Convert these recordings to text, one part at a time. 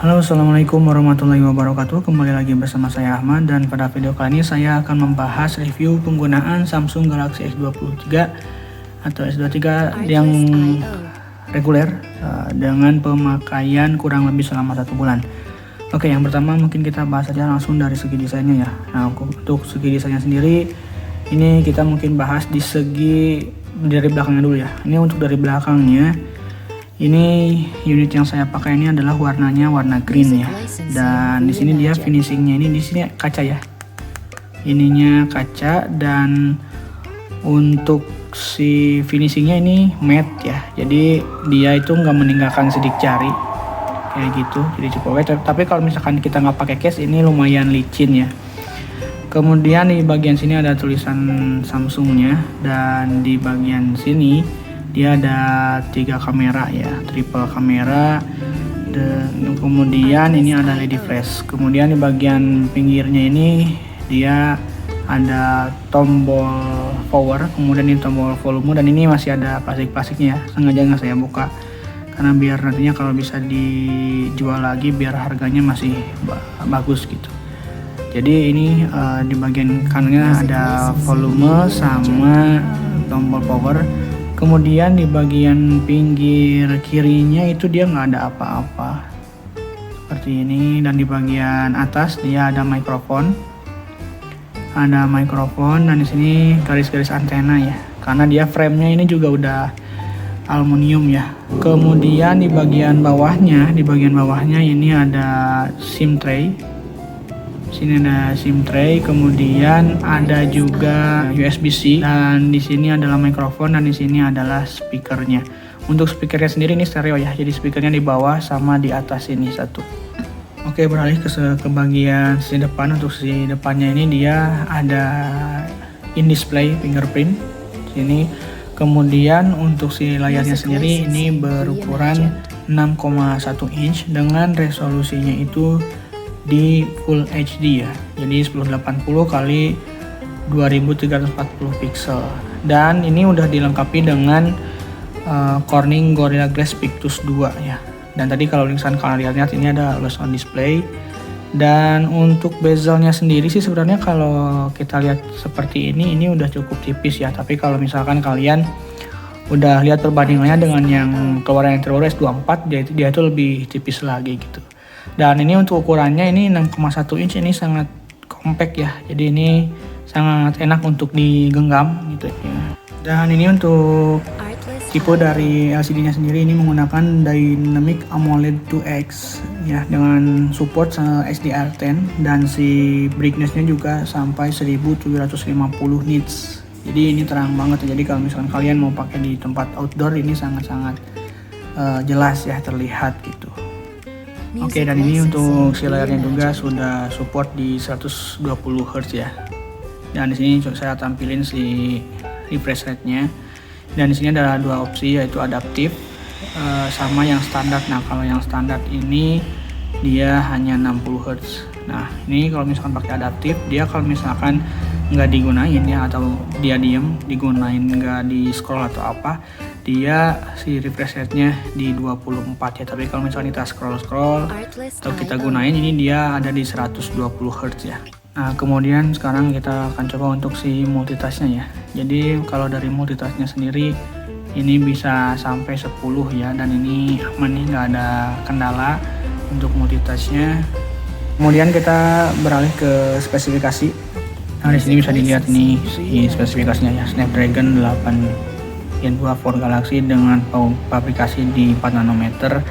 Halo, assalamualaikum warahmatullahi wabarakatuh. Kembali lagi bersama saya Ahmad, dan pada video kali ini saya akan membahas review penggunaan Samsung Galaxy S23 atau S23 yang reguler dengan pemakaian kurang lebih selama 1 bulan. Oke, yang pertama mungkin kita bahas aja langsung dari segi desainnya ya. Nah, untuk segi desainnya sendiri, ini kita mungkin bahas di segi dari belakangnya dulu ya. Ini untuk dari belakangnya. Ini unit yang saya pakai ini adalah warnanya warna green ya, dan di sini dia finishingnya ini di sini kaca ya, ininya kaca, dan untuk si finishingnya ini matte ya, jadi dia itu nggak meninggalkan sidik jari kayak gitu, jadi cukup oke. Tapi kalau misalkan kita nggak pakai case ini lumayan licin ya. Kemudian di bagian sini ada tulisan Samsungnya, dan di bagian sini dia ada 3 kamera ya, triple kamera, dan kemudian ini ada LED flash. Kemudian di bagian pinggirnya ini dia ada tombol power, kemudian ini tombol volume, dan ini masih ada plastik-plastiknya ya, sengaja nggak saya buka karena biar nantinya kalau bisa dijual lagi biar harganya masih bagus gitu. Jadi ini di bagian kanannya ada volume sama tombol power. Kemudian di bagian pinggir kirinya itu dia nggak ada apa-apa seperti ini, dan di bagian atas dia ada mikrofon, dan di sini garis-garis antena ya, karena dia framenya ini juga udah aluminium ya. Kemudian di bagian bawahnya ini ada SIM tray. Sini ada SIM tray, kemudian ada juga USB-C, dan di sini adalah mikrofon, dan di sini adalah speakernya. Untuk speakernya sendiri ini stereo ya, jadi speakernya di bawah sama di atas ini satu. Oke, beralih ke bagian sisi depan. Untuk sisi depannya ini dia ada in display fingerprint sini. Kemudian untuk si layarnya sendiri ini berukuran 6,1 inch dengan resolusinya itu di Full HD ya, jadi 1080 kali 2340 pixel, dan ini udah dilengkapi dengan Corning Gorilla Glass Victus 2 ya. Dan tadi kalau misalkan kalian lihat ini ada always on display. Dan untuk bezelnya sendiri sih sebenarnya kalau kita lihat seperti ini udah cukup tipis ya, tapi kalau misalkan kalian udah lihat perbandingannya dengan yang keluaran yang terbaru S24, dia itu lebih tipis lagi gitu. Dan ini untuk ukurannya ini 6,1 inch, ini sangat compact ya, jadi ini sangat enak untuk digenggam gitu ya. Dan ini untuk tipe dari LCD-nya sendiri ini menggunakan Dynamic AMOLED 2X ya, dengan support HDR10, dan si brightness-nya juga sampai 1750 nits. Jadi ini terang banget ya, jadi kalau misalkan kalian mau pakai di tempat outdoor ini sangat-sangat jelas ya, terlihat gitu. Oke, dan ini untuk si layarnya juga sudah support di 120 Hz ya. Dan di sini saya tampilin si refresh rate-nya. Dan di sini ada 2 opsi, yaitu adaptif sama yang standar. Nah, kalau yang standar ini dia hanya 60 Hz. Nah, ini kalau misalkan pakai adaptif, dia kalau misalkan nggak digunain ya, atau dia diem digunain nggak di scroll atau apa, dia si refresh rate-nya di 24 ya. Tapi kalau misalnya kita scroll atau kita gunain, ini dia ada di 120 Hz ya. Nah, kemudian sekarang kita akan coba untuk si multitasknya ya. Jadi kalau dari multitasknya sendiri ini bisa sampai 10 ya, dan ini aman nih, nggak ada kendala untuk multitasknya. Kemudian kita beralih ke spesifikasi. Nah, di sini bisa dilihat ini si spesifikasinya ya, Snapdragon 8 Gen 2 for Galaxy dengan pabrikasi di 4 nanometer.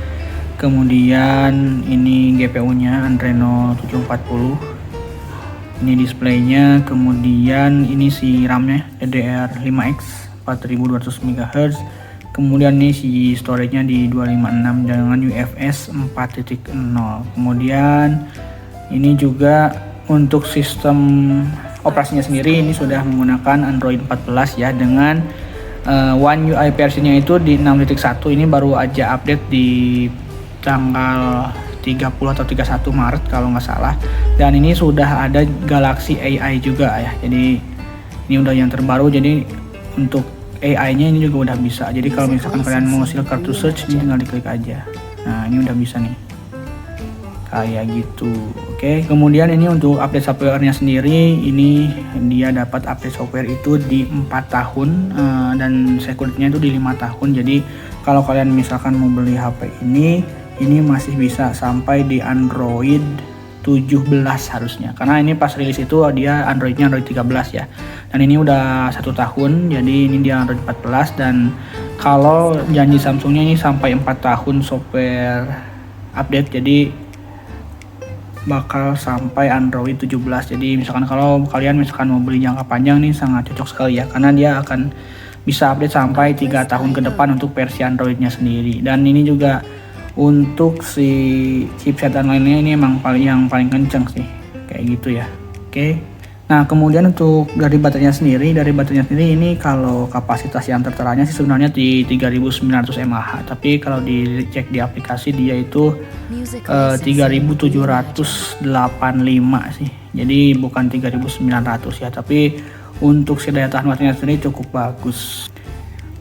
Kemudian ini GPU-nya Adreno 740. Ini displaynya, kemudian ini si RAM-nya DDR5X 4200 MHz. Kemudian ini si storage-nya di 256 dengan UFS 4.0. Kemudian ini juga untuk sistem operasinya sendiri ini sudah menggunakan Android 14 ya, dengan One UI versinya itu di 6.1. ini baru aja update di tanggal 30 atau 31 Maret kalau nggak salah. Dan ini sudah ada Galaxy AI juga ya, jadi ini udah yang terbaru. Jadi untuk AI nya ini juga udah bisa, jadi kalau misalkan kalian mau hasil kartu search ini tinggal diklik aja. Nah, ini udah bisa nih. kayak gitu. Oke, kemudian ini untuk update softwarenya sendiri, ini dia dapat update software itu di 4 tahun dan security-nya itu di 5 tahun. Jadi kalau kalian misalkan mau beli HP ini masih bisa sampai di Android 17 harusnya, karena ini pas rilis itu dia Androidnya Android 13 ya, dan ini udah 1 tahun, jadi ini dia Android 14. Dan kalau janji Samsungnya ini sampai 4 tahun software update, jadi bakal sampai Android 17. Jadi misalkan kalau kalian misalkan mau beli jangka panjang nih sangat cocok sekali ya, karena dia akan bisa update sampai 3 tahun ke depan untuk versi Androidnya sendiri. Dan ini juga untuk si chipset dan lainnya ini emang yang paling kenceng sih, kayak gitu ya. Oke. Nah, kemudian untuk dari baterainya sendiri ini kalau kapasitas yang terteranya sih sebenarnya di 3900 mAh, tapi kalau dicek di aplikasi dia itu 3785 sih. Jadi bukan 3900 ya, tapi untuk si daya tahan baterainya sendiri cukup bagus.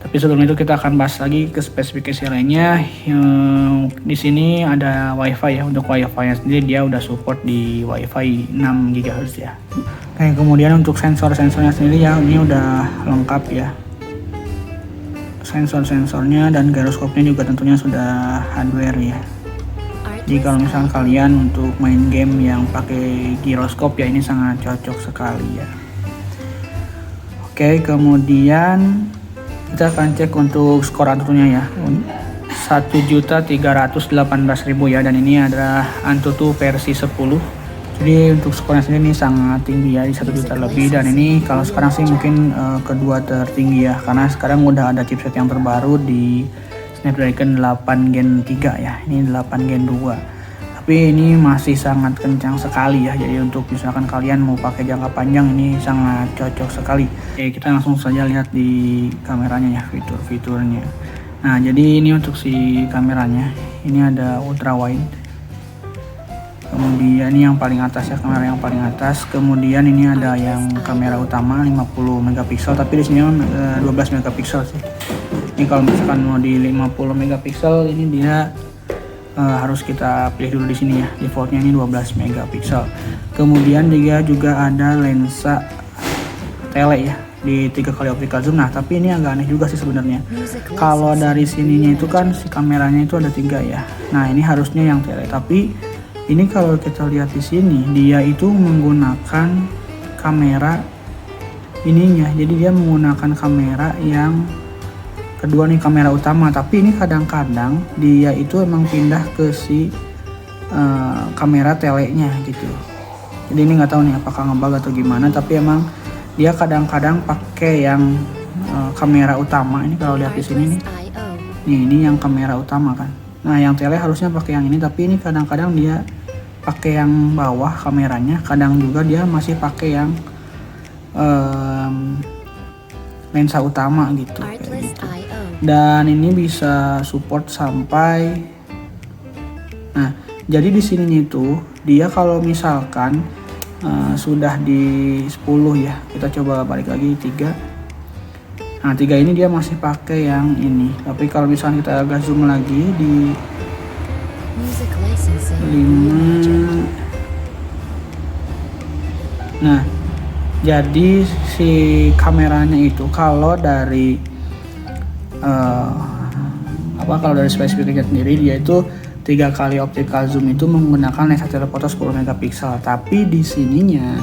Tapi sebelum itu kita akan bahas lagi ke spesifikasi lainnya. Di sini ada WiFi ya. Untuk WiFi-nya sendiri dia udah support di WiFi 6 GHz ya. Oke, kemudian untuk sensor-sensornya sendiri ya ini udah lengkap ya. Sensor-sensornya dan gyroskopnya juga tentunya sudah hardware ya. Jadi kalau misalnya kalian untuk main game yang pakai gyroskop ya ini sangat cocok sekali ya. Oke, kemudian kita akan cek untuk skor Antutunya ya, 1.318.000 ya, dan ini adalah Antutu versi 10. Jadi untuk skornya sendiri ini sangat tinggi ya, di 1 juta lebih, dan ini kalau sekarang sih mungkin kedua tertinggi ya, karena sekarang udah ada chipset yang terbaru di Snapdragon 8 Gen 3 ya, ini 8 Gen 2. Tapi ini masih sangat kencang sekali ya, jadi untuk misalkan kalian mau pakai jangka panjang ini sangat cocok sekali. Oke, kita langsung saja lihat di kameranya ya, fitur-fiturnya. Nah, jadi ini untuk si kameranya, ini ada ultra wide, kemudian ini yang paling atas ya, kamera yang paling atas. Kemudian ini ada yang kamera utama 50 megapiksel, tapi di sini 12 megapiksel sih. Ini kalau misalkan mau di 50 megapiksel ini dia harus kita pilih dulu di sini ya, defaultnya ini 12 megapiksel. Kemudian dia juga ada lensa tele ya di 3 kali optical zoom. Nah, tapi ini agak aneh juga sih sebenarnya. Kalau dari sininya itu kan si kameranya itu ada 3 ya. Nah, ini harusnya yang tele, tapi ini kalau kita lihat di sini dia itu menggunakan kamera ininya. Jadi dia menggunakan kamera yang kedua nih, kamera utama, tapi ini kadang-kadang dia itu emang pindah ke si kamera telenya gitu. Jadi ini nggak tahu nih apakah ngebug atau gimana, tapi emang dia kadang-kadang pakai yang kamera utama. Ini kalau lihat di sini nih, ini yang kamera utama kan. Nah, yang tele harusnya pakai yang ini, tapi ini kadang-kadang dia pakai yang bawah kameranya, kadang juga dia masih pakai yang lensa utama gitu, kayak gitu. Dan ini bisa support sampai, nah jadi di sininya itu dia kalau misalkan sudah di 10 ya, kita coba balik lagi 3. Nah, 3 ini dia masih pakai yang ini, tapi kalau misalkan kita agak zoom lagi di 5, nah jadi si kameranya itu kalau dari kalau dari spesifikasinya sendiri dia itu 3 kali optical zoom itu menggunakan lensa telefoto 10 megapiksel. Tapi di sininya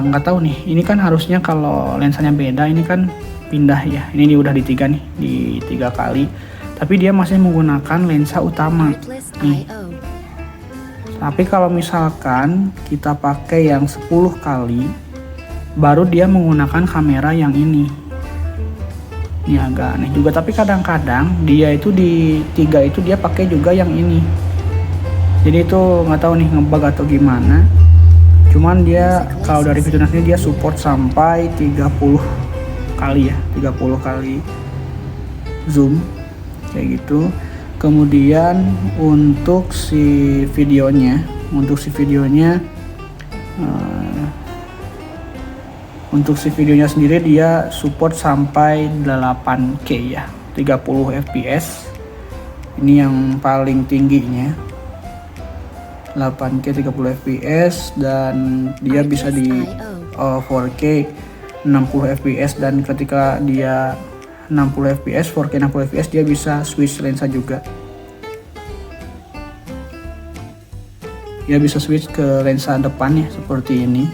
nggak tahu nih, ini kan harusnya kalau lensanya beda ini kan pindah ya, ini udah di 3 nih, di 3 kali, tapi dia masih menggunakan lensa utama nih. Tapi kalau misalkan kita pakai yang 10 kali baru dia menggunakan kamera yang ini. Ini agak aneh juga, tapi kadang-kadang dia itu di 3 itu dia pakai juga yang ini. Jadi itu nggak tahu nih ngebug atau gimana. Cuman dia kalau dari fiturnya sendiri dia support sampai 30 kali ya, 30 kali zoom kayak gitu. Kemudian untuk si videonya, untuk si videonya sendiri dia support sampai 8K ya, 30 fps. Ini yang paling tingginya. 8K 30 fps dan dia bisa di 4K 60 fps, dan ketika dia 60 fps 4K 60 fps dia bisa switch lensa juga. Dia bisa switch ke lensa depannya seperti ini.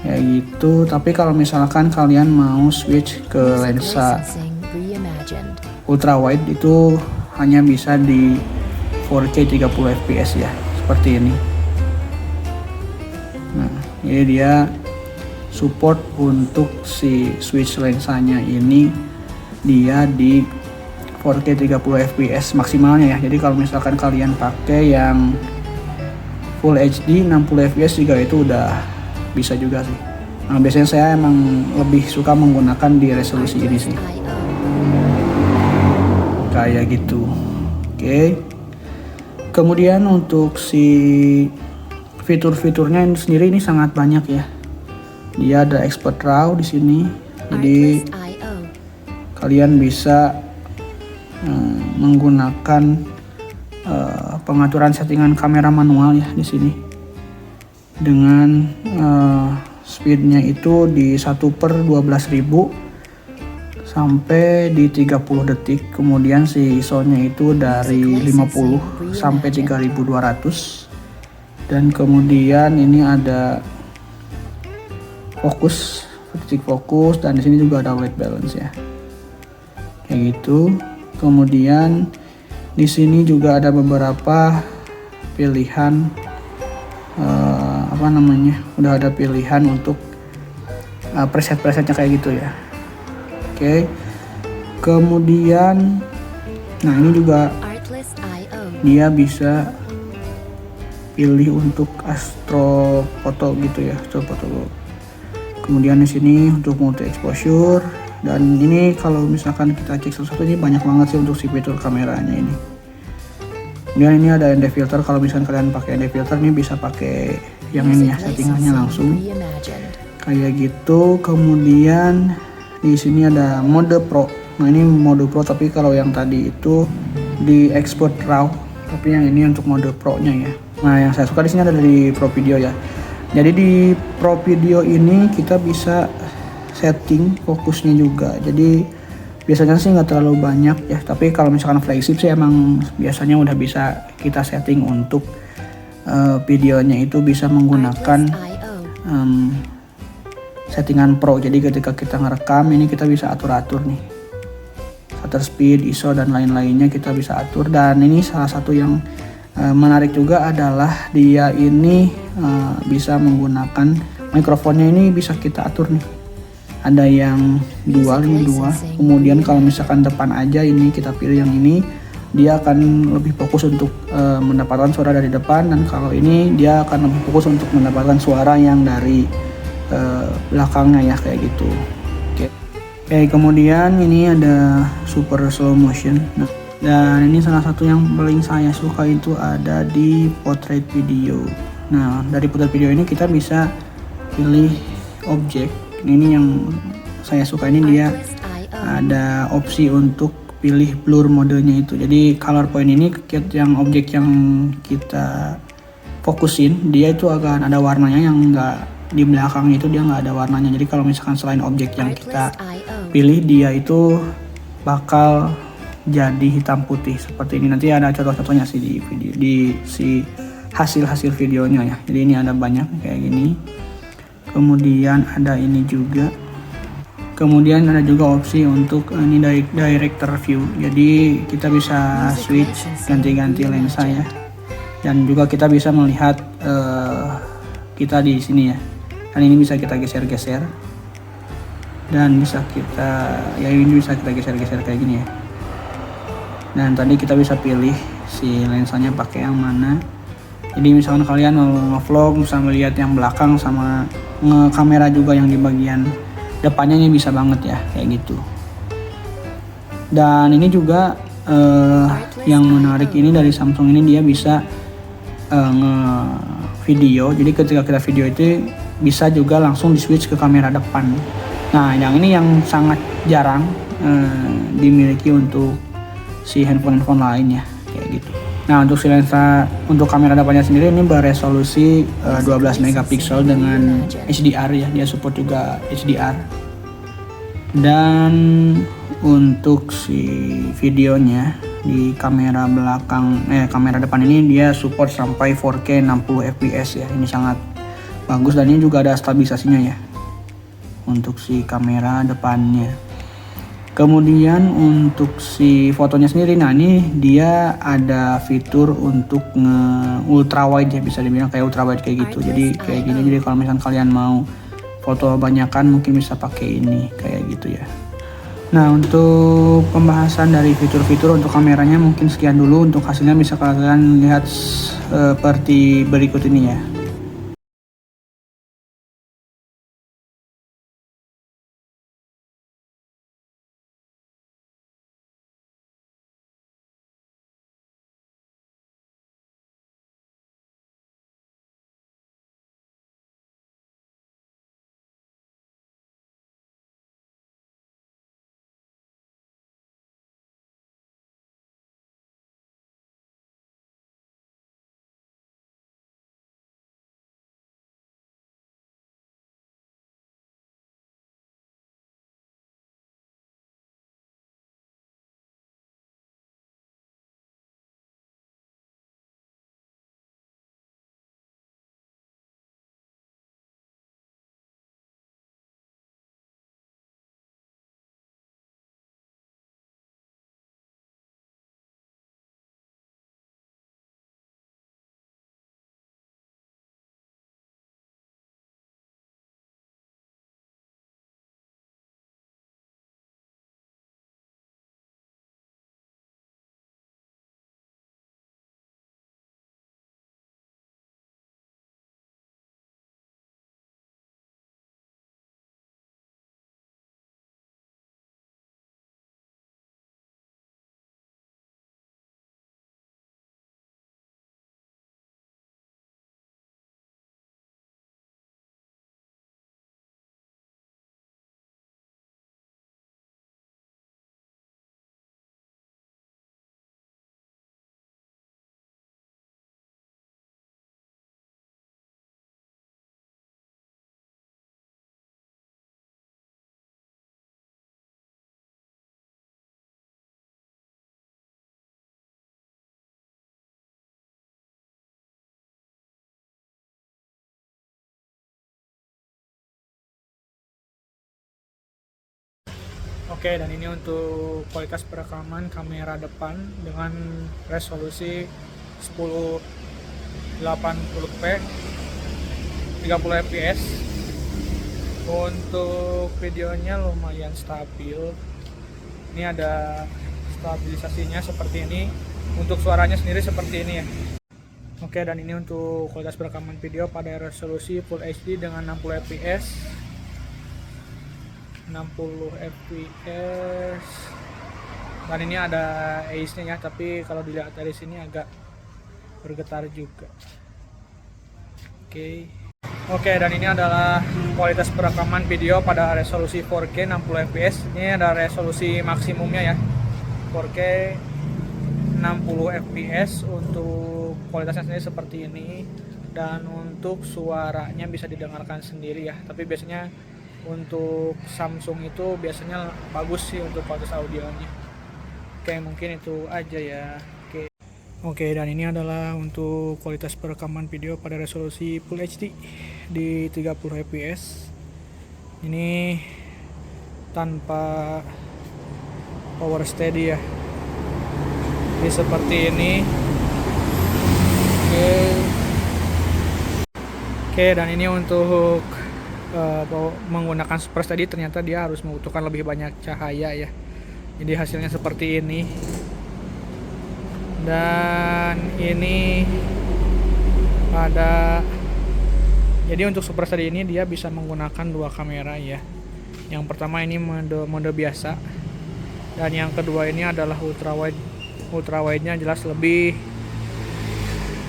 Kayak gitu. Tapi kalau misalkan kalian mau switch ke lensa ultra wide itu hanya bisa di 4K 30 fps ya, seperti ini. Nah, jadi dia support untuk si switch lensanya ini dia di 4K 30 fps maksimalnya ya. Jadi kalau misalkan kalian pakai yang Full HD 60 fps juga itu udah bisa juga sih. Nah, biasanya saya emang lebih suka menggunakan di resolusi ini sih. Kayak gitu. Oke. Kemudian untuk si fitur-fiturnya sendiri ini sangat banyak ya. Dia ada expert RAW di sini. Jadi kalian bisa menggunakan pengaturan settingan kamera manual ya di sini. Dengan speednya itu di 1/12.000 sampai di 30 detik. Kemudian si ISO-nya itu dari 50 sampai 3200. Dan kemudian ini ada fokus, titik fokus, dan di sini juga ada white balance ya. Kayak gitu. Kemudian di sini juga ada beberapa pilihan udah ada pilihan untuk preset-presetnya kayak gitu ya. Oke. Kemudian nah ini juga dia bisa pilih untuk astrofoto gitu ya, astrofoto. Kemudian di sini untuk multi exposure, dan ini kalau misalkan kita cek satu-satu ini banyak banget sih untuk si fitur kameranya ini. Kemudian ini ada ND filter, kalau misalkan kalian pakai ND filter ini bisa pakai yang ini ya, settingannya langsung kayak gitu. Kemudian di sini ada mode Pro. Nah ini mode Pro, tapi kalau yang tadi itu di export RAW, tapi yang ini untuk mode Pro-nya ya. Nah yang saya suka di sini ada di Pro Video ya. Jadi di Pro Video ini kita bisa setting fokusnya juga. Jadi biasanya sih nggak terlalu banyak ya, tapi kalau misalkan flagship sih emang biasanya udah bisa kita setting untuk videonya itu bisa menggunakan settingan Pro. Jadi ketika kita ngerekam ini kita bisa atur-atur nih, shutter speed, ISO dan lain-lainnya kita bisa atur. Dan ini salah satu yang menarik juga adalah dia ini bisa menggunakan mikrofonnya, ini bisa kita atur nih. Ada yang dual, ini dua. Kemudian kalau misalkan depan aja ini kita pilih yang ini, dia akan lebih fokus untuk mendapatkan suara dari depan, dan kalau ini dia akan lebih fokus untuk mendapatkan suara yang dari belakangnya ya, kayak gitu. Oke, kemudian ini ada super slow motion. Nah, dan ini salah satu yang paling saya suka itu ada di portrait video. Nah dari portrait video ini kita bisa pilih objek. Ini yang saya suka, ini dia ada opsi untuk pilih blur modenya itu. Jadi color point ini yang objek yang kita fokusin dia itu akan ada warnanya, yang enggak di belakang itu dia nggak ada warnanya. Jadi kalau misalkan selain objek yang kita pilih, dia itu bakal jadi hitam putih seperti ini. Nanti ada contoh-contohnya sih di video, di si hasil videonya ya. Jadi ini ada banyak kayak gini. Kemudian ada ini juga. Kemudian ada juga opsi untuk ini director view. Jadi kita bisa switch ganti-ganti lensa ya. Dan juga kita bisa melihat kita di sini ya. Dan ini bisa kita geser-geser. Dan bisa kita ini bisa kita geser-geser kayak gini ya. Dan tadi kita bisa pilih si lensanya pakai yang mana. Jadi misalkan kalian mau nge-vlog bisa melihat yang belakang sama nge-kamera juga yang di bagian depannya, ini bisa banget ya kayak gitu. Dan ini juga yang menarik ini dari Samsung ini, dia bisa nge-video. Jadi ketika kita video itu bisa juga langsung di switch ke kamera depan. Nah yang ini yang sangat jarang dimiliki untuk si handphone lain ya, kayak gitu. Nah, untuk si lensa untuk kamera depannya sendiri ini beresolusi 12 megapiksel dengan HDR ya, dia support juga HDR. Dan untuk si videonya di kamera kamera depan ini dia support sampai 4K 60 fps ya. Ini sangat bagus dan ini juga ada stabilisasinya ya untuk si kamera depannya. Kemudian untuk si fotonya sendiri, nah ini dia ada fitur untuk ultra wide ya, bisa dibilang kayak ultra wide kayak gitu. Jadi kayak gini, jadi kalau misalkan kalian mau foto banyakan mungkin bisa pakai ini kayak gitu ya. Nah, untuk pembahasan dari fitur-fitur untuk kameranya mungkin sekian dulu. Untuk hasilnya bisa kalian lihat seperti berikut ini ya. Oke, dan ini untuk kualitas perekaman kamera depan dengan resolusi 1080p 30 fps. Untuk videonya lumayan stabil. Ini ada stabilisasinya seperti ini. Untuk suaranya sendiri seperti ini ya. Oke, dan ini untuk kualitas perekaman video pada resolusi Full HD dengan 60 fps. 60 fps. Dan ini ada AIS-nya ya, tapi kalau dilihat dari sini agak bergetar juga. Oke, dan ini adalah kualitas perekaman video pada resolusi 4K 60 fps. Ini ada resolusi maksimumnya ya, 4K 60 fps. Untuk kualitasnya sendiri seperti ini, dan untuk suaranya bisa didengarkan sendiri ya. Tapi biasanya untuk Samsung itu biasanya bagus sih untuk kualitas audionya. Oke, mungkin itu aja ya. Oke, dan ini adalah untuk kualitas perekaman video pada resolusi Full HD di 30 fps. Ini tanpa power steady ya. Jadi seperti ini. Oke, dan ini untuk menggunakan super steady ternyata dia harus membutuhkan lebih banyak cahaya ya. Jadi hasilnya seperti ini. Dan ini jadi untuk super steady ini dia bisa menggunakan dua kamera ya. Yang pertama ini mode biasa, dan yang kedua ini adalah ultra wide. Ultra wide nya jelas lebih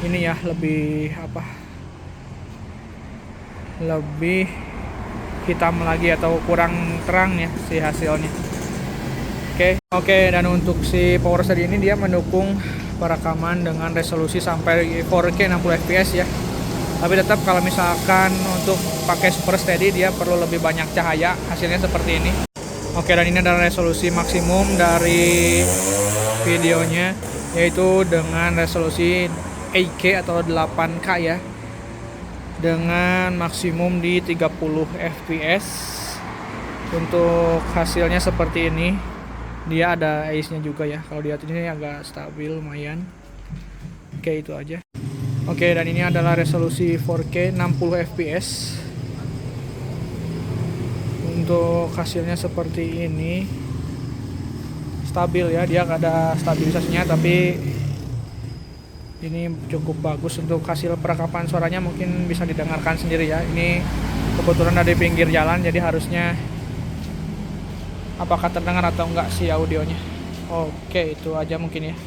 ini ya, lebih hitam lagi atau kurang terang ya si hasilnya. Oke, dan untuk si power steady ini dia mendukung perekaman dengan resolusi sampai 4K 60 fps ya. Tapi tetap kalau misalkan untuk pakai Super Steady dia perlu lebih banyak cahaya, hasilnya seperti ini. Oke, dan ini adalah resolusi maksimum dari videonya, yaitu dengan resolusi 8K atau 8K ya, dengan maksimum di 30 fps. Untuk hasilnya seperti ini. Dia ada ace-nya juga ya, kalau dilihat ini agak stabil lumayan. Oke, itu aja. Oke, dan ini adalah resolusi 4K 60 fps. Untuk hasilnya seperti ini, stabil ya, dia nggak ada stabilisasinya, tapi ini cukup bagus. Untuk hasil perekaman suaranya mungkin bisa didengarkan sendiri ya. Ini kebetulan ada di pinggir jalan, jadi harusnya apakah terdengar atau enggak sih audionya. Oke, itu aja mungkin ya.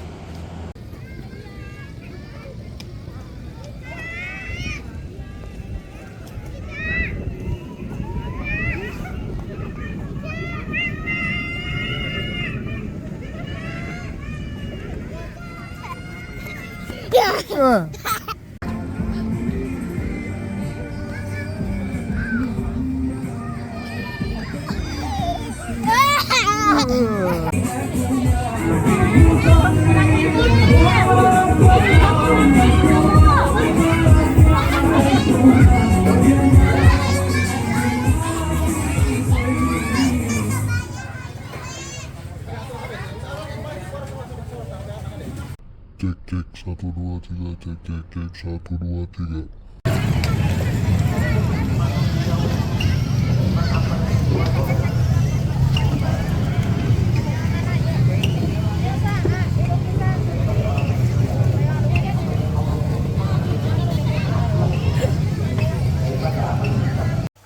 Cek cek 1 2 3, cek cek cek 1 2 3.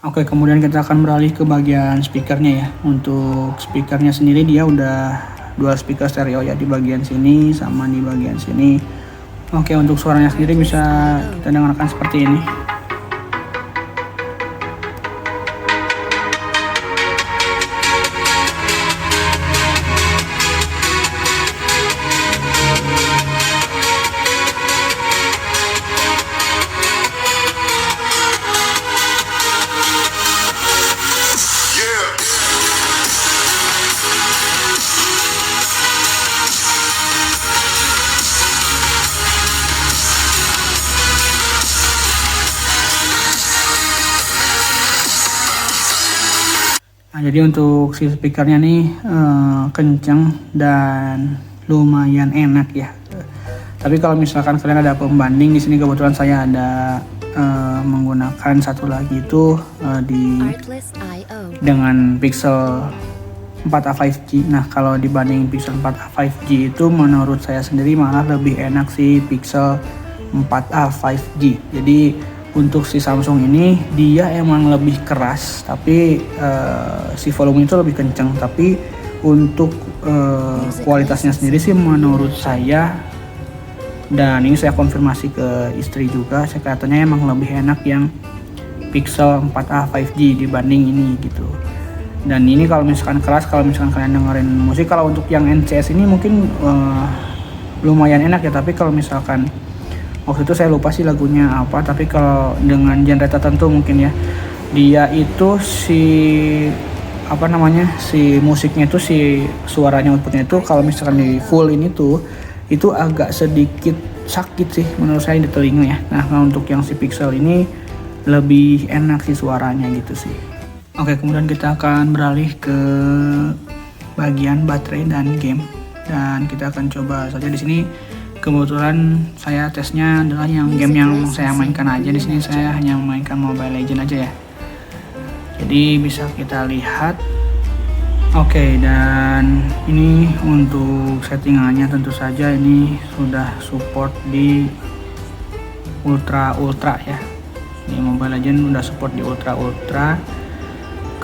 Oke, kemudian kita akan beralih ke bagian speakernya ya. Untuk speakernya sendiri dia udah dual speaker stereo ya, di bagian sini sama di bagian sini. Oke, untuk suaranya sendiri bisa kita dengarkan seperti ini. Nah, jadi untuk si speakernya nih kenceng dan lumayan enak ya. Tapi kalau misalkan kalian ada pembanding, di sini kebetulan saya ada menggunakan satu lagi itu dengan Pixel 4a 5G. Nah, kalau dibanding Pixel 4a 5G itu menurut saya sendiri malah lebih enak si Pixel 4a 5G. Jadi untuk si Samsung ini dia emang lebih keras, tapi si volume itu lebih kencang. Tapi untuk kualitasnya sendiri sih menurut saya, dan ini saya konfirmasi ke istri juga, saya katanya emang lebih enak yang Pixel 4a 5G dibanding ini gitu. Dan ini kalau misalkan keras, kalau misalkan kalian dengerin musik, kalau untuk yang NCS ini mungkin lumayan enak ya. Tapi kalau misalkan waktu itu saya lupa sih lagunya apa, tapi kalau dengan genre tertentu mungkin ya, dia itu si musiknya itu, si suaranya, outputnya itu kalau misalkan di full ini tuh itu agak sedikit sakit sih menurut saya di telinga ya. Nah, untuk yang si Pixel ini lebih enak sih suaranya gitu sih. Oke, kemudian kita akan beralih ke bagian baterai dan game, dan kita akan coba saja di sini. Kebetulan saya tesnya adalah yang game yang saya mainkan aja. Di sini saya hanya memainkan Mobile Legends aja ya. Jadi bisa kita lihat. Oke, dan ini untuk settingannya tentu saja ini sudah support di ultra ya. Di Mobile Legends udah support di ultra.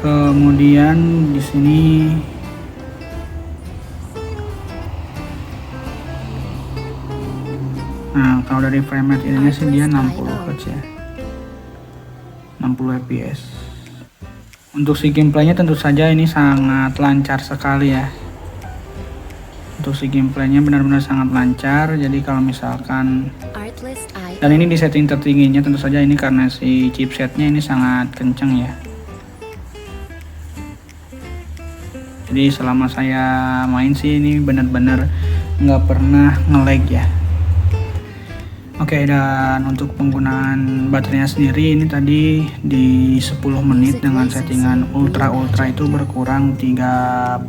Kemudian di sini nah, kalau dari frame rate ininya sih dia 60 Hz ya, 60 fps. Untuk si gameplaynya tentu saja ini sangat lancar sekali ya. Untuk si gameplaynya benar-benar sangat lancar. Jadi kalau misalkan, dan ini di setting tertingginya tentu saja, ini karena si chipsetnya ini sangat kenceng ya. Jadi selama saya main sih ini benar-benar nggak pernah nge-lag ya. Oke, dan untuk penggunaan baterainya sendiri ini tadi di 10 menit dengan settingan ultra itu berkurang 3%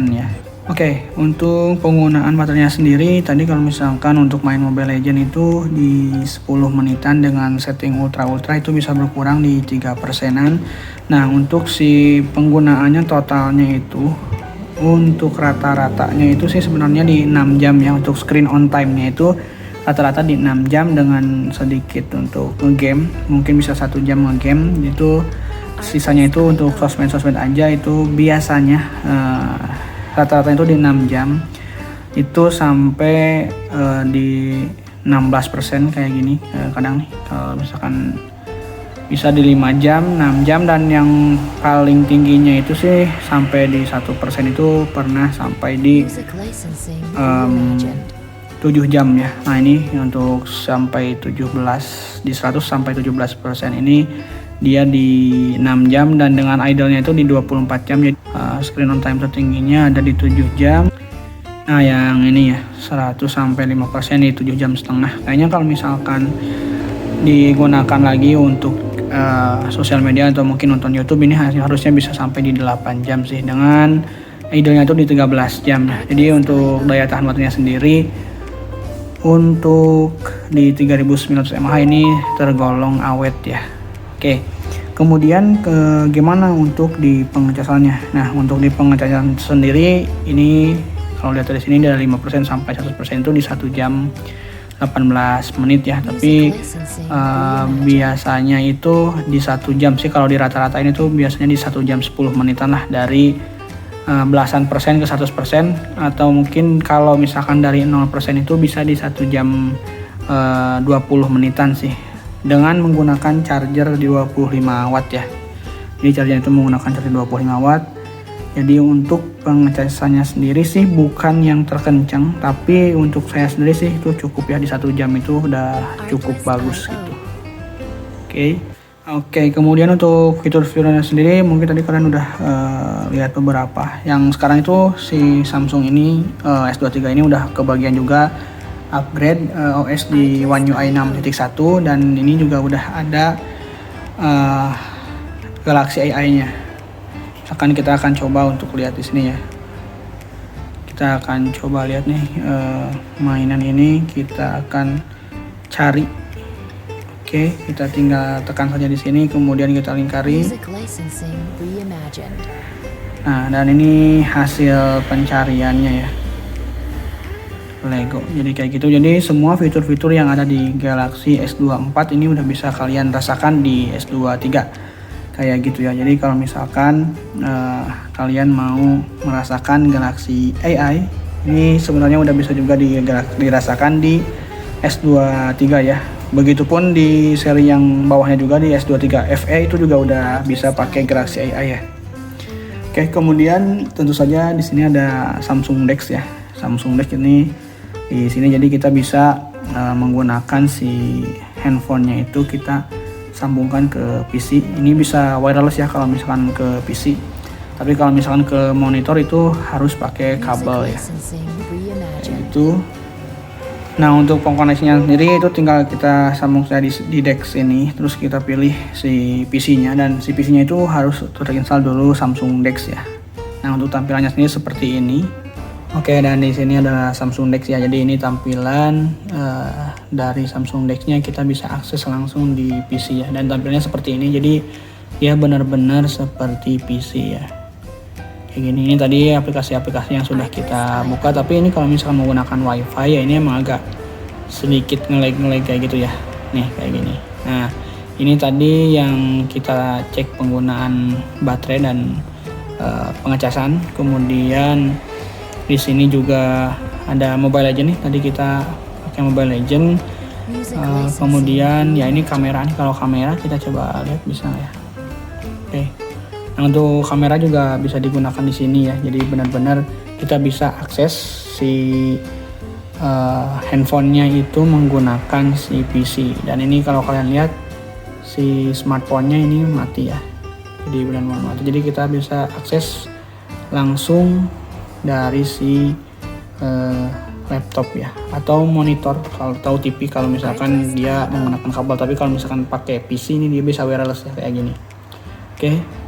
ya. Oke, untuk penggunaan baterainya sendiri tadi kalau misalkan untuk main Mobile Legends itu di 10 menitan dengan setting ultra itu bisa berkurang di 3%-an. Nah, untuk si penggunaannya totalnya itu untuk rata-ratanya itu sih sebenarnya di 6 jam ya. Untuk screen on time-nya itu rata-rata di 6 jam dengan sedikit untuk ngegame, mungkin bisa 1 jam ngegame, itu sisanya itu untuk sosmed aja. Itu biasanya rata-rata itu di 6 jam itu sampai di 16% kayak gini. Kadang nih kalau misalkan bisa di 5 jam, 6 jam, dan yang paling tingginya itu sih sampai di 1% itu pernah sampai di 7 jam ya. Nah ini untuk sampai 17, di 100 sampai 17% ini dia di 6 jam, dan dengan idle-nya itu di 24 jam. Jadi screen on time tertingginya ada di 7 jam. Nah yang ini ya 100 sampai 5% di 7 jam setengah. Kayaknya kalau misalkan digunakan lagi untuk sosial media atau mungkin nonton YouTube, ini harusnya bisa sampai di 8 jam sih, dengan idle-nya itu di 13 jam. Jadi untuk daya tahan baterainya sendiri untuk di 3900 mAh ini tergolong awet ya. Oke, kemudian gimana untuk di pengecasannya? Nah, untuk di pengecasan sendiri ini kalau lihat dari sini dari 5% sampai 100% itu di 1 jam 18 menit ya. Tapi biasanya itu di 1 jam sih, kalau di rata-rata ini tuh biasanya di 1 jam 10 menitan lah, dari belasan persen ke 100%, atau mungkin kalau misalkan dari 0% itu bisa di 1 jam 20 menitan sih, dengan menggunakan charger di 25 watt ya. Jadi charger itu menggunakan charger 25 watt. Jadi untuk pengecasannya sendiri sih bukan yang terkencang, tapi untuk saya sendiri sih itu cukup ya, di 1 jam itu udah cukup bagus gitu. Oke, kemudian untuk fitur-fiturnya sendiri mungkin tadi kalian udah lihat beberapa. Yang sekarang itu si Samsung ini S23 ini udah kebagian juga upgrade OS di One UI 6.1, dan ini juga udah ada Galaxy AI-nya. Akan kita akan coba untuk lihat di sini ya. Kita akan coba lihat nih mainan ini, kita akan cari. Oke, kita tinggal tekan saja di sini, kemudian kita lingkari. Nah, dan ini hasil pencariannya ya, Lego. Jadi kayak gitu. Jadi semua fitur-fitur yang ada di Galaxy S24 ini udah bisa kalian rasakan di S23 kayak gitu ya. Jadi kalau misalkan kalian mau merasakan Galaxy AI, ini sebenarnya udah bisa juga dirasakan di S23 ya. Begitupun di seri yang bawahnya juga di S23 FE itu juga udah bisa pakai Galaxy AI ya. Oke, kemudian tentu saja di sini ada Samsung DeX ya. Samsung DeX ini di sini jadi kita bisa menggunakan si handphonenya itu kita sambungkan ke PC. Ini bisa wireless ya kalau misalkan ke PC. Tapi kalau misalkan ke monitor itu harus pakai kabel ya. Itu. Nah, untuk pengkoneksinya sendiri itu tinggal kita sambung saja di DeX ini, terus kita pilih si PC-nya, dan si PC-nya itu harus terinstall dulu Samsung DeX ya. Nah, untuk tampilannya sendiri seperti ini. Oke, dan di sini ada Samsung DeX ya. Jadi ini tampilan dari Samsung DeX-nya, kita bisa akses langsung di PC ya. Dan tampilannya seperti ini. Jadi dia benar-benar seperti PC ya. Kayak gini. Ini tadi aplikasi-aplikasi yang sudah kita buka, tapi ini kalau misalkan menggunakan WiFi ya ini emang agak sedikit nge-lag kayak gitu ya. Nih kayak gini. Nah, ini tadi yang kita cek penggunaan baterai dan pengecasan. Kemudian di sini juga ada Mobile Legends nih. Tadi kita pakai Mobile Legends. Kemudian ya ini kamera nih. Kalau kamera kita coba lihat bisa ya. Oke. Nah, untuk kamera juga bisa digunakan di sini ya. Jadi benar-benar kita bisa akses si si handphonenya itu menggunakan si PC. Dan ini kalau kalian lihat si smartphone-nya ini mati ya, jadi benar-benar mati. Jadi kita bisa akses langsung dari si laptop ya, atau monitor kalau tahu TV kalau misalkan dia menggunakan kabel. Tapi kalau misalkan pakai PC ini dia bisa wireless ya, kayak gini.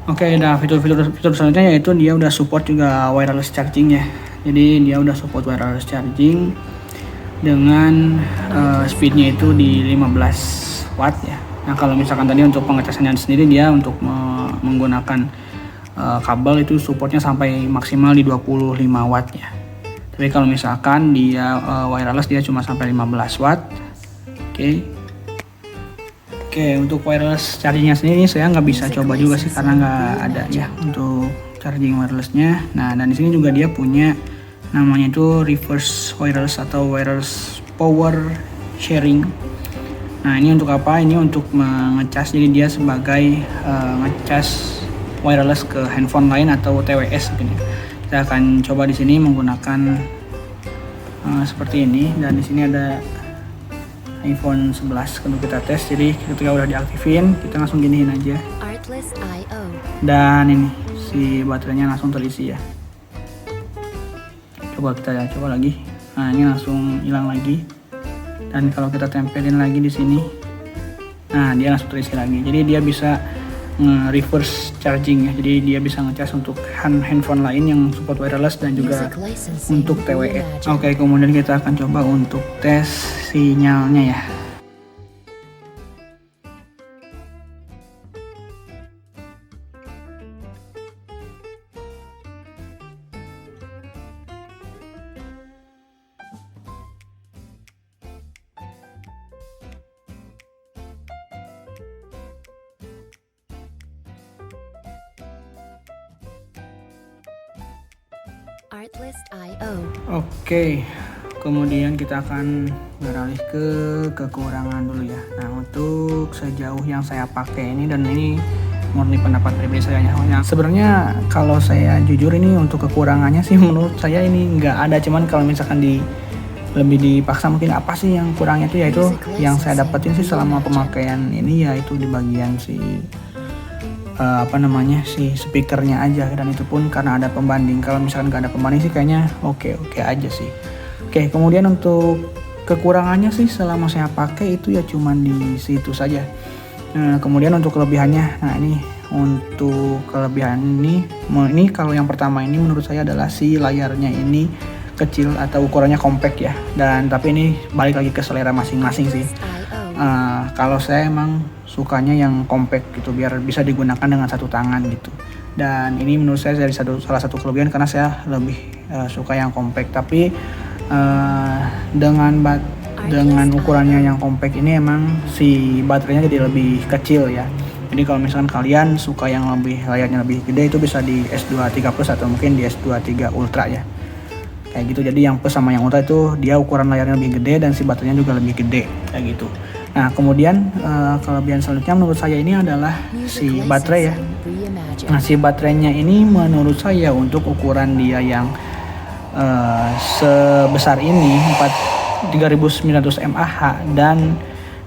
Oke, nah fitur selanjutnya yaitu dia udah support juga wireless charging ya. Jadi dia udah support wireless charging dengan speednya itu di 15 watt ya. Nah kalau misalkan tadi untuk pengecasannya sendiri dia untuk menggunakan kabel itu supportnya sampai maksimal di 25 watt ya. Tapi kalau misalkan dia wireless dia cuma sampai 15 watt. Oke, untuk wireless chargingnya sendiri saya nggak bisa coba juga sih karena nggak ada ya untuk charging wirelessnya. Nah dan di sini juga dia punya namanya itu reverse wireless atau wireless power sharing. Nah ini untuk apa? Ini untuk mengecas, jadi dia sebagai ngecas wireless ke handphone lain atau TWS gitu. Kita akan coba di sini menggunakan seperti ini, dan di sini ada iPhone 11 untuk kita tes. Jadi ketika udah diaktifin kita langsung giniin aja. Dan ini si baterainya langsung terisi ya. Kita coba lagi. Nah ini langsung hilang lagi. Dan kalau kita tempelin lagi di sini, nah dia langsung terisi lagi. Jadi dia bisa reverse charging ya. Jadi dia bisa ngecas untuk handphone lain yang support wireless dan juga untuk TWE. Oke, kemudian kita akan coba untuk tes sinyalnya ya. Oke, kemudian kita akan beralih ke kekurangan dulu ya. Nah untuk sejauh yang saya pakai ini, dan ini murni pendapat pribadi saya ya. Sebenarnya kalau saya jujur ini untuk kekurangannya sih menurut saya ini nggak ada. Cuman kalau misalkan lebih dipaksa mungkin apa sih yang kurangnya itu, yaitu yang saya dapetin sih selama pemakaian ini yaitu di bagian si si speakernya aja, dan itu pun karena ada pembanding. Kalau misalkan nggak ada pembanding sih kayaknya oke aja sih. Oke, kemudian untuk kekurangannya sih selama saya pakai itu ya cuman di situ saja. Kemudian untuk kelebihannya, nah ini untuk kelebihan ini kalau yang pertama ini menurut saya adalah si layarnya ini kecil atau ukurannya compact ya. Dan tapi ini balik lagi ke selera masing-masing sih. Kalau saya emang sukanya yang compact gitu biar bisa digunakan dengan satu tangan gitu. Dan ini menurut saya dari salah satu kelebihan karena saya lebih suka yang compact. Tapi dengan ukurannya yang compact ini emang si baterainya jadi lebih kecil ya. Jadi kalau misalkan kalian suka yang layarnya lebih gede itu bisa di S23 Plus atau mungkin di S23 Ultra ya. Kayak gitu. Jadi yang Plus sama yang Ultra itu dia ukuran layarnya lebih gede dan si baterainya juga lebih gede kayak gitu. Nah kemudian kelebihan selanjutnya menurut saya ini adalah si baterai ya. Nah si baterainya ini menurut saya untuk ukuran dia yang sebesar ini 3900 mAh, dan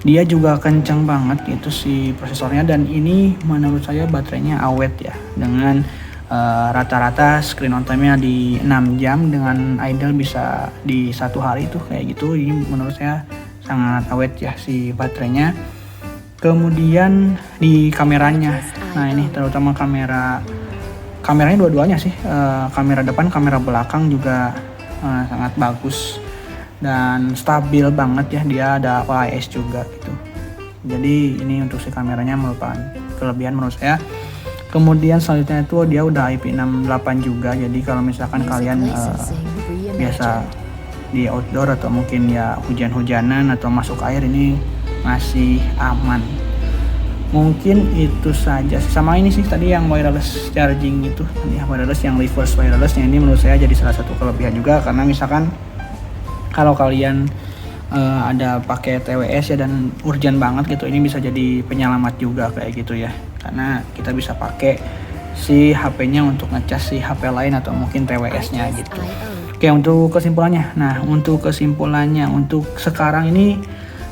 dia juga kencang banget gitu si prosesornya. Dan ini menurut saya baterainya awet ya, dengan rata-rata screen on time-nya di 6 jam dengan idle bisa di 1 hari tuh kayak gitu. Ini menurut saya sangat awet ya si baterainya. Kemudian di kameranya, nah ini terutama kameranya dua-duanya sih, kamera depan, kamera belakang juga sangat bagus dan stabil banget ya. Dia ada OIS juga gitu. Jadi ini untuk si kameranya merupakan kelebihan menurut saya. Kemudian selanjutnya itu dia udah IP68 juga. Jadi kalau misalkan kalian biasa di outdoor atau mungkin ya hujan-hujanan atau masuk air, ini masih aman. Mungkin itu saja. Sama ini sih tadi yang wireless charging itu, ya wireless yang reverse wirelessnya ini menurut saya jadi salah satu kelebihan juga, karena misalkan kalau kalian ada pakai TWS ya dan urgent banget gitu, ini bisa jadi penyelamat juga kayak gitu ya, karena kita bisa pakai si HP-nya untuk ngecas si HP lain atau mungkin TWS-nya gitu. Oke, untuk kesimpulannya. Nah, untuk sekarang ini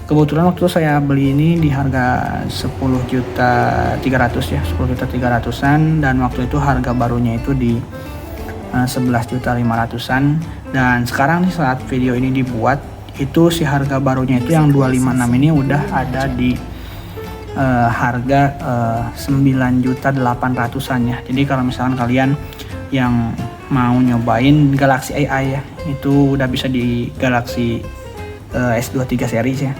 kebetulan waktu saya beli ini di harga 10.300.000 ya, 10.300.000-an, dan waktu itu harga barunya itu di 11.500.000-an. Dan sekarang nih saat video ini dibuat itu si harga barunya itu yang 256 ini udah ada di harga 9.800.000-an ya. Jadi kalau misalkan kalian yang mau nyobain Galaxy AI ya, itu udah bisa di Galaxy S23 series ya.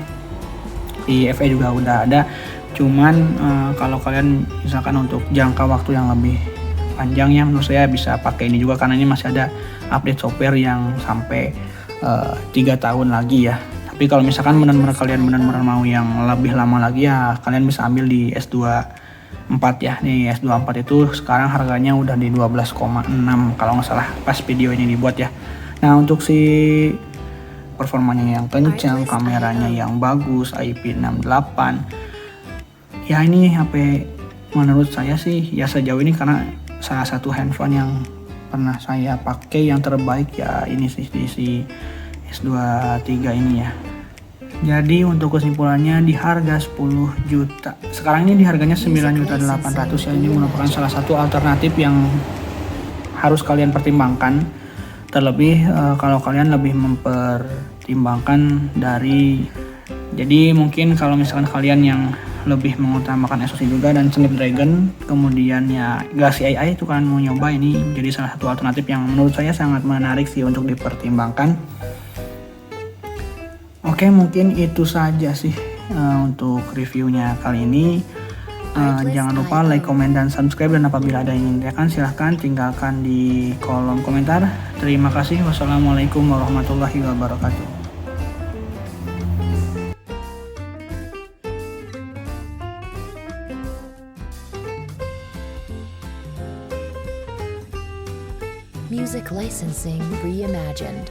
Di FE juga udah ada. Cuman kalau kalian misalkan untuk jangka waktu yang lebih panjang ya, menurut saya bisa pakai ini juga karena ini masih ada update software yang sampai 3 tahun lagi ya. Tapi kalau misalkan kalian benar-benar mau yang lebih lama lagi ya, kalian bisa ambil di S24 ya. Nih S24 itu sekarang harganya udah di 12,6 kalau nggak salah pas video ini dibuat ya. Nah, untuk si performanya yang kencang, kameranya yang bagus, IP68, ya ini HP menurut saya sih ya sejauh ini karena salah satu handphone yang pernah saya pakai yang terbaik ya ini sih si S23 ini ya. Jadi untuk kesimpulannya di harga 10 juta, sekarang ini di harganya 9.800.000 ya. Ini merupakan salah satu alternatif yang harus kalian pertimbangkan. Terlebih kalau kalian lebih mempertimbangkan jadi mungkin kalau misalkan kalian yang lebih mengutamakan SoC juga dan Snapdragon, kemudian ya Galaxy AI itu kan mau nyoba, ini jadi salah satu alternatif yang menurut saya sangat menarik sih untuk dipertimbangkan. Oke, mungkin itu saja sih untuk reviewnya kali ini. Jangan lupa like, comment, dan subscribe, dan apabila ada yang ingin ditanyakan silahkan tinggalkan di kolom komentar. Terima kasih. Wassalamualaikum warahmatullahi wabarakatuh. Music licensing reimagined.